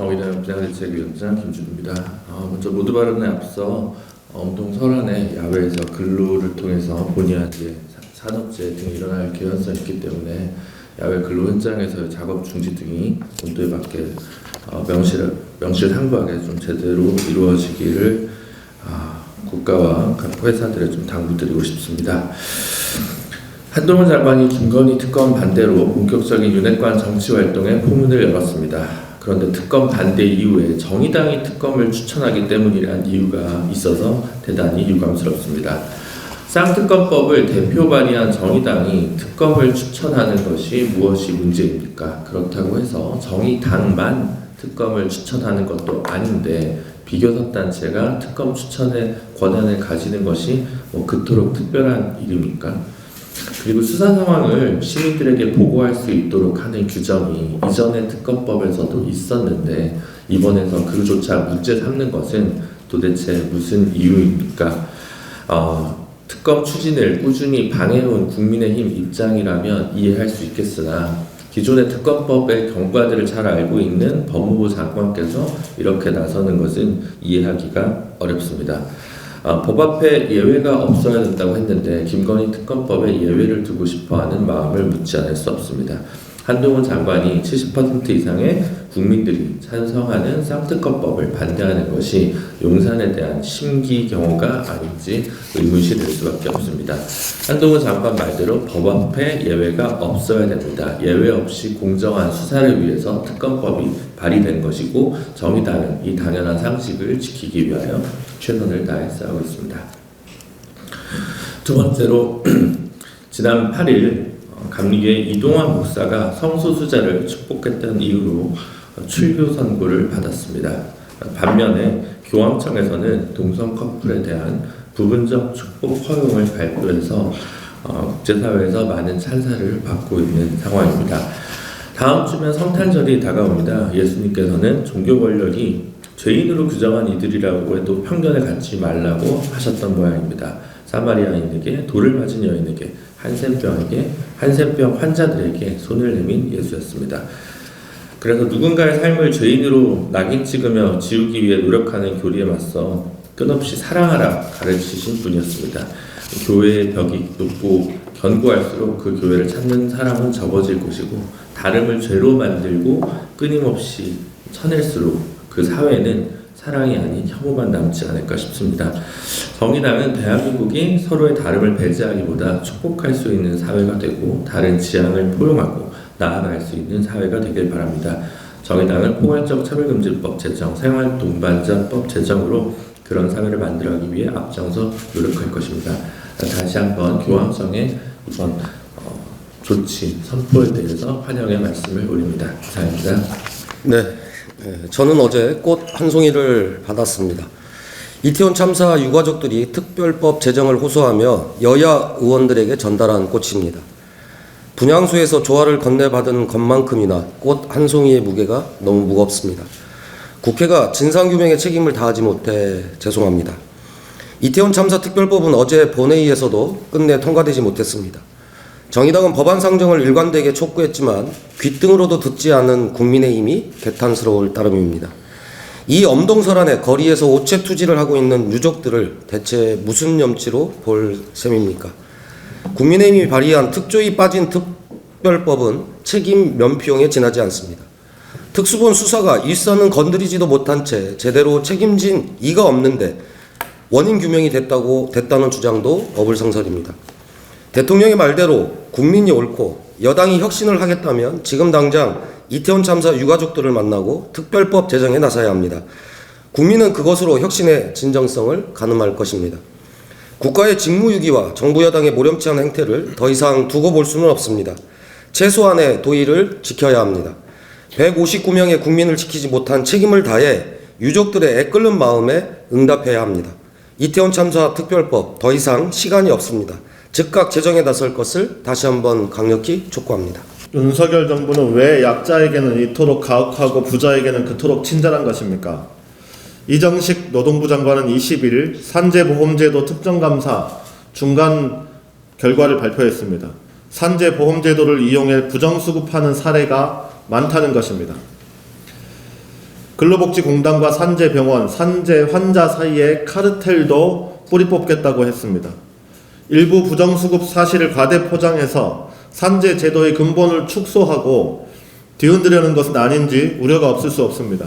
정의당 비상대책위원장 김준우입니다. 먼저 모두 발언에 앞서 엄동 설안에 야외에서 근로를 통해서 본의아니게 산업재해 등이 일어날 개연성이 있기 때문에 야외 근로 현장에서의 작업 중지 등이 온도에 맞게 명실상부하게 좀 제대로 이루어지기를 국가와 각 회사들에 좀 당부드리고 싶습니다. 한동훈 장관이 김건희 특검 반대로 본격적인 윤핵관 정치 활동에 포문을 열었습니다. 그런데 특검 반대 이후에 정의당이 특검을 추천하기 때문이라는 이유가 있어서 대단히 유감스럽습니다. 쌍특검법을 대표 발의한 정의당이 특검을 추천하는 것이 무엇이 문제입니까? 그렇다고 해서 정의당만 특검을 추천하는 것도 아닌데 비교섭 단체가 특검 추천의 권한을 가지는 것이 그토록 특별한 일입니까? 그리고 수사 상황을 시민들에게 보고할 수 있도록 하는 규정이 이전의 특검법에서도 있었는데 이번에서 그조차 문제 삼는 것은 도대체 무슨 이유입니까? 특검 추진을 꾸준히 방해해온 국민의힘 입장이라면 이해할 수 있겠으나 기존의 특검법의 경과들을 잘 알고 있는 법무부 장관께서 이렇게 나서는 것은 이해하기가 어렵습니다. 법 앞에 예외가 없어야 된다고 했는데 김건희 특검법에 예외를 두고 싶어하는 마음을 묻지 않을 수 없습니다. 한동훈 장관이 70% 이상의 국민들이 찬성하는 쌍특검법을 반대하는 것이 용산에 대한 심기경호가 아닌지 의문시 될 수밖에 없습니다. 한동훈 장관 말대로 법 앞에 예외가 없어야 됩니다. 예외 없이 공정한 수사를 위해서 특검법이 발의된 것이고 정의당은 이 당연한 상식을 지키기 위하여 최선을 다해 싸우고 있습니다. 두 번째로 지난 8일 감리교의 이동환 목사가 성소수자를 축복했다는 이유로 출교 선고를 받았습니다. 반면에 교황청에서는 동성 커플에 대한 부분적 축복 허용을 발표해서 국제사회에서 많은 찬사를 받고 있는 상황입니다. 다음 주면 성탄절이 다가옵니다. 예수님께서는 종교 권력이 죄인으로 규정한 이들이라고 해도 편견에 갖지 말라고 하셨던 모양입니다. 사마리아인에게 돌을 맞은 여인에게 한센병 환자들에게 손을 내민 예수였습니다. 그래서 누군가의 삶을 죄인으로 낙인 찍으며 지우기 위해 노력하는 교리에 맞서 끝없이 사랑하라 가르치신 분이었습니다. 교회의 벽이 높고 견고할수록 그 교회를 찾는 사람은 적어질 것이고 다름을 죄로 만들고 끊임없이 쳐낼수록 그 사회는 사랑이 아닌 혐오만 남지 않을까 싶습니다. 정의당은 대한민국이 서로의 다름을 배제하기보다 축복할 수 있는 사회가 되고 다른 지향을 포용하고 나아갈 수 있는 사회가 되길 바랍니다. 정의당은 포괄적 차별금지법 제정, 생활동반자법 제정으로 그런 사회를 만들어가기 위해 앞장서 노력할 것입니다. 다시 한번 교황청의 이번 조치, 선포에 대해서 환영의 말씀을 올립니다. 감사합니다. 네, 저는 어제 꽃 한 송이를 받았습니다. 이태원 참사 유가족들이 특별법 제정을 호소하며 여야 의원들에게 전달한 꽃입니다. 분향소에서 조화를 건네받은 것만큼이나 꽃 한 송이의 무게가 너무 무겁습니다. 국회가 진상규명의 책임을 다하지 못해 죄송합니다. 이태원 참사 특별법은 어제 본회의에서도 끝내 통과되지 못했습니다. 정의당은 법안 상정을 일관되게 촉구했지만 귓등으로도 듣지 않은 국민의힘이 개탄스러울 따름입니다. 이 엄동설안에 거리에서 오체 투지를 하고 있는 유족들을 대체 무슨 염치로 볼 셈입니까? 국민의힘이 발의한 특조위 빠진 특별법은 책임 면피용에 지나지 않습니다. 특수본 수사가 일선은 건드리지도 못한 채 제대로 책임진 이가 없는데 원인 규명이 됐다는 주장도 어불성설입니다. 대통령의 말대로 국민이 옳고 여당이 혁신을 하겠다면 지금 당장 이태원 참사 유가족들을 만나고 특별법 제정에 나서야 합니다. 국민은 그것으로 혁신의 진정성을 가늠할 것입니다. 국가의 직무유기와 정부 여당의 모렴치한 행태를 더 이상 두고 볼 수는 없습니다. 최소한의 도의를 지켜야 합니다. 159명의 국민을 지키지 못한 책임을 다해 유족들의 애끓는 마음에 응답해야 합니다. 이태원 참사 특별법 더 이상 시간이 없습니다. 즉각 제정에 나설 것을 다시 한번 강력히 촉구합니다. 윤석열 정부는 왜 약자에게는 이토록 가혹하고 부자에게는 그토록 친절한 것입니까? 이정식 노동부 장관은 21일 산재보험제도 특정감사 중간 결과를 발표했습니다. 산재보험제도를 이용해 부정수급하는 사례가 많다는 것입니다. 근로복지공단과 산재병원, 산재 환자 사이에 카르텔도 뿌리 뽑겠다고 했습니다. 일부 부정수급 사실을 과대 포장해서 산재 제도의 근본을 축소하고 뒤흔들려는 것은 아닌지 우려가 없을 수 없습니다.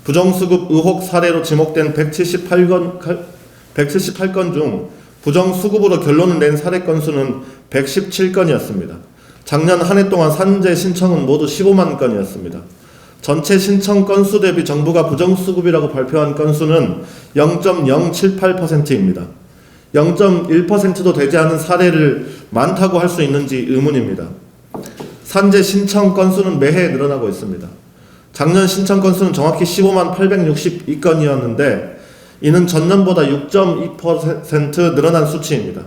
부정수급 의혹 사례로 지목된 178건 중 부정수급으로 결론을 낸 사례 건수는 117건이었습니다. 작년 한 해 동안 산재 신청은 모두 15만 건이었습니다. 전체 신청 건수 대비 정부가 부정수급이라고 발표한 건수는 0.078%입니다. 0.1%도 되지 않은 사례를 많다고 할 수 있는지 의문입니다. 산재 신청 건수는 매해 늘어나고 있습니다. 작년 신청 건수는 정확히 15만 862건이었는데 이는 전년보다 6.2% 늘어난 수치입니다.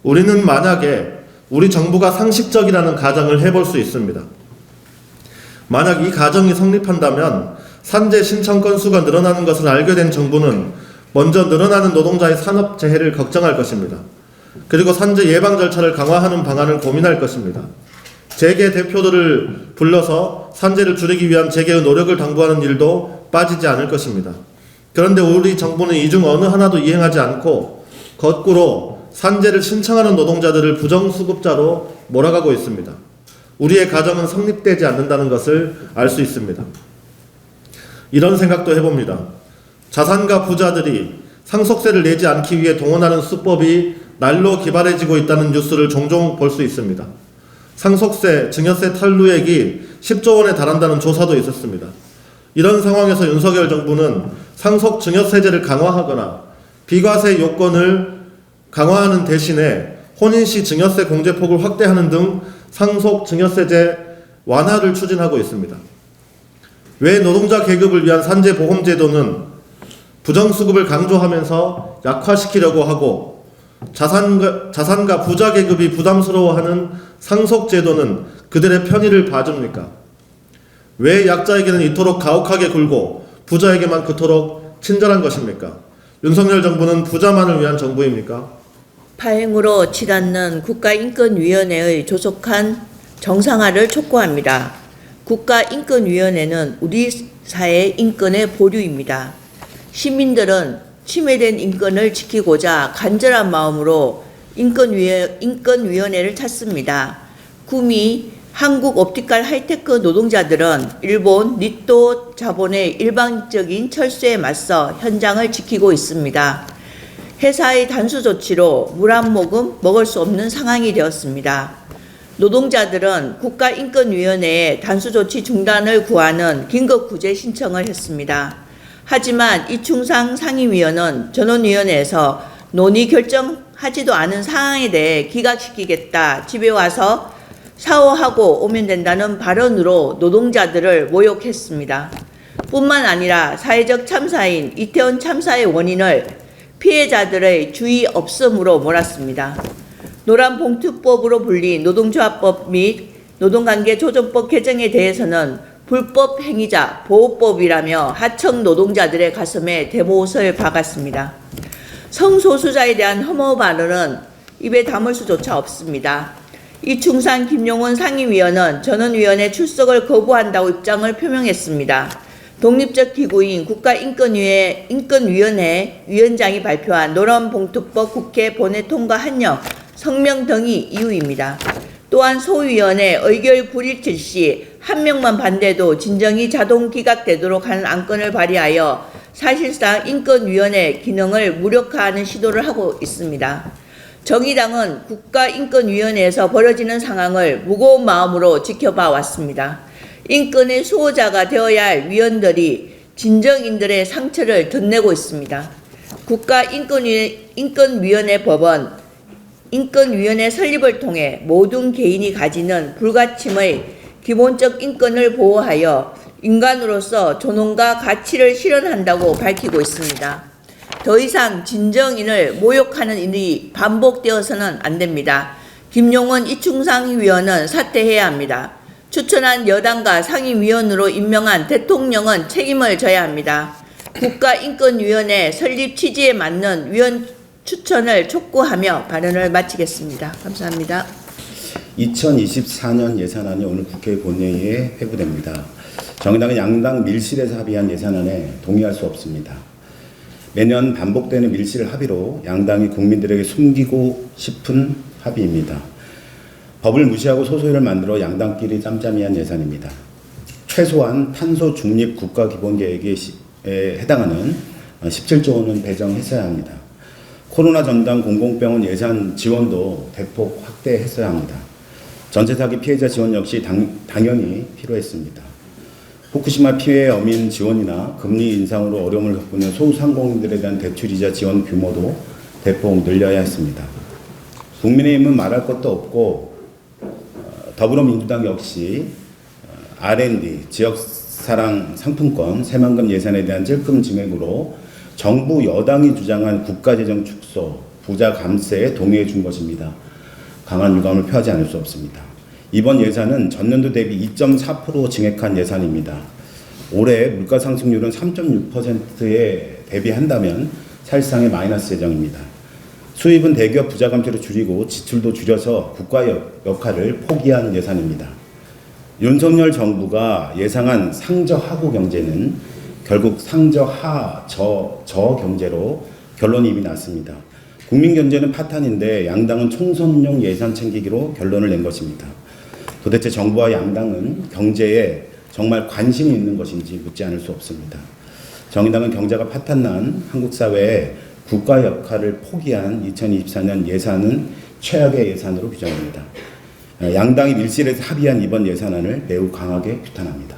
우리는 만약에 우리 정부가 상식적이라는 가정을 해볼 수 있습니다. 만약 이 가정이 성립한다면 산재 신청 건수가 늘어나는 것을 알게 된 정부는 먼저 늘어나는 노동자의 산업재해를 걱정할 것입니다. 그리고 산재 예방 절차를 강화하는 방안을 고민할 것입니다. 재계 대표들을 불러서 산재를 줄이기 위한 재계의 노력을 당부하는 일도 빠지지 않을 것입니다. 그런데 우리 정부는 이 중 어느 하나도 이행하지 않고 거꾸로 산재를 신청하는 노동자들을 부정수급자로 몰아가고 있습니다. 우리의 가정은 성립되지 않는다는 것을 알 수 있습니다. 이런 생각도 해봅니다. 자산가 부자들이 상속세를 내지 않기 위해 동원하는 수법이 날로 기발해지고 있다는 뉴스를 종종 볼 수 있습니다. 상속세, 증여세 탈루액이 10조 원에 달한다는 조사도 있었습니다. 이런 상황에서 윤석열 정부는 상속 증여세제를 강화하거나 비과세 요건을 강화하는 대신에 혼인시 증여세 공제폭을 확대하는 등 상속 증여세제 완화를 추진하고 있습니다. 왜 노동자 계급을 위한 산재보험제도는 부정수급을 강조하면서 약화시키려고 하고 자산가 부자 계급이 부담스러워하는 상속제도는 그들의 편의를 봐줍니까? 왜 약자에게는 이토록 가혹하게 굴고 부자에게만 그토록 친절한 것입니까? 윤석열 정부는 부자만을 위한 정부입니까? 파행으로 치닫는 국가인권위원회의 조속한 정상화를 촉구합니다. 국가인권위원회는 우리 사회 인권의 보류입니다. 시민들은 침해된 인권을 지키고자 간절한 마음으로 인권위원회를 찾습니다. 구미 한국옵티컬 하이테크 노동자들은 일본 니토 자본의 일방적인 철수에 맞서 현장을 지키고 있습니다. 회사의 단수 조치로 물 한 모금 먹을 수 없는 상황이 되었습니다. 노동자들은 국가인권위원회에 단수 조치 중단을 구하는 긴급 구제 신청을 했습니다. 하지만 이충상 상임위원은 전원위원회에서 논의 결정하지도 않은 상황에 대해 기각시키겠다, 집에 와서 샤워하고 오면 된다는 발언으로 노동자들을 모욕했습니다. 뿐만 아니라 사회적 참사인 이태원 참사의 원인을 피해자들의 주의 없음으로 몰았습니다. 노란봉투법으로 불린 노동조합법 및 노동관계조정법 개정에 대해서는 불법 행위자 보호법이라며 하청 노동자들의 가슴에 대못을 박았습니다. 성소수자에 대한 혐오 발언은 입에 담을 수조차 없습니다. 이충상 김용원 상임위원은 전원위원회 출석을 거부한다고 입장을 표명했습니다. 독립적 기구인 국가인권위원회 위원장이 발표한 노란봉투법 국회 본회 통과 한역 성명 등이 이유입니다. 또한 소위원회 의결 불일치 시 한 명만 반대도 진정이 자동 기각되도록 하는 안건을 발의하여 사실상 인권위원회 기능을 무력화하는 시도를 하고 있습니다. 정의당은 국가인권위원회에서 벌어지는 상황을 무거운 마음으로 지켜봐 왔습니다. 인권의 수호자가 되어야 할 위원들이 진정인들의 상처를 덧내고 있습니다. 국가인권위원회 법은 인권위원회 설립을 통해 모든 개인이 가지는 불가침의 기본적 인권을 보호하여 인간으로서 존엄과 가치를 실현한다고 밝히고 있습니다. 더 이상 진정인을 모욕하는 일이 반복되어서는 안 됩니다. 김용원 이충상 위원은 사퇴해야 합니다. 추천한 여당과 상임위원으로 임명한 대통령은 책임을 져야 합니다. 국가인권위원회 설립 취지에 맞는 위원 추천을 촉구하며 발언을 마치겠습니다. 감사합니다. 2024년 예산안이 오늘 국회 본회의에 회부됩니다. 정의당은 양당 밀실에서 합의한 예산안에 동의할 수 없습니다. 매년 반복되는 밀실 합의로 양당이 국민들에게 숨기고 싶은 합의입니다. 법을 무시하고 소소위를 만들어 양당끼리 짬짬이한 예산입니다. 최소한 탄소 중립 국가 기본 계획에 해당하는 17조 원은 배정했어야 합니다. 코로나 전담 공공병원 예산 지원도 대폭 확대했어야 합니다. 전체 사기 피해자 지원 역시 당연히 필요했습니다. 후쿠시마 피해 어민 지원이나 금리 인상으로 어려움을 겪고 있는 소상공인들에 대한 대출이자 지원 규모도 대폭 늘려야 했습니다. 국민의힘은 말할 것도 없고 더불어민주당 역시 R&D, 지역사랑 상품권, 새만금 예산에 대한 찔끔 증액으로 정부 여당이 주장한 국가재정 축소, 부자 감세에 동의해 준 것입니다. 강한 유감을 표하지 않을 수 없습니다. 이번 예산은 전년도 대비 2.4% 증액한 예산입니다. 올해 물가 상승률은 3.6%에 대비한다면 사실상의 마이너스 재정입니다. 수입은 대기업 부자 감세로 줄이고 지출도 줄여서 국가 역할을 포기한 예산입니다. 윤석열 정부가 예상한 상저하고 경제는 결국 상저하 저 경제로 결론이 이미 났습니다. 국민 경제는 파탄인데 양당은 총선용 예산 챙기기로 결론을 낸 것입니다. 도대체 정부와 양당은 경제에 정말 관심이 있는 것인지 묻지 않을 수 없습니다. 정의당은 경제가 파탄난 한국 사회에 국가 역할을 포기한 2024년 예산은 최악의 예산으로 규정합니다. 양당이 밀실에서 합의한 이번 예산안을 매우 강하게 규탄합니다.